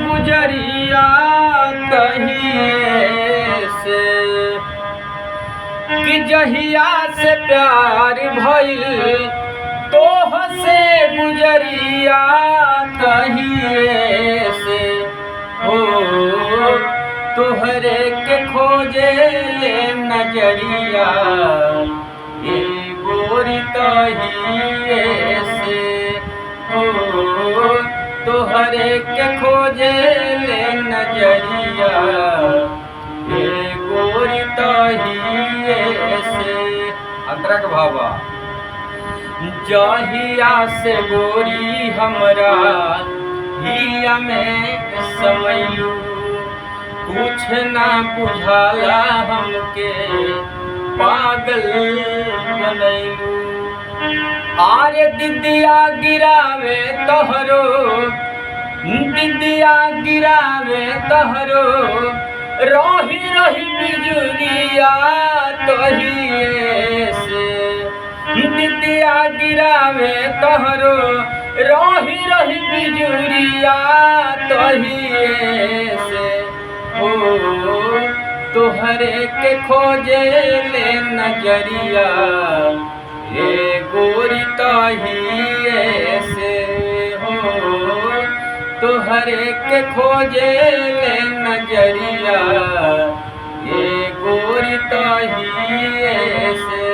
गुजरिया तहिए से कि जहिया से प्यार भइल तोह से गुजरिया तहिए से हो तोहरे के खोजे ले नजरिया ए गोरी तहिए से हो तोहरे के खोजे ले नजरिया ए गोरी तहिए से। अंतरा के भावा जहिया से गोरी हमरा हिया में समैलू कुछ ना बुझाला हमके पागल बनैलू आरे दिदिया गिरावे तोहरो दिदिया गिरावे तोहरो रही रही बिजुरिया तहिए से दिदिया गिरावे तोहरो रही रही बिजुरिया तहिए से हो तोहरे के खोजे ले नजरिया ए गोरी तहिए से हो तोहरे के खोजे ले नजरिया ए गोरी तहिए से।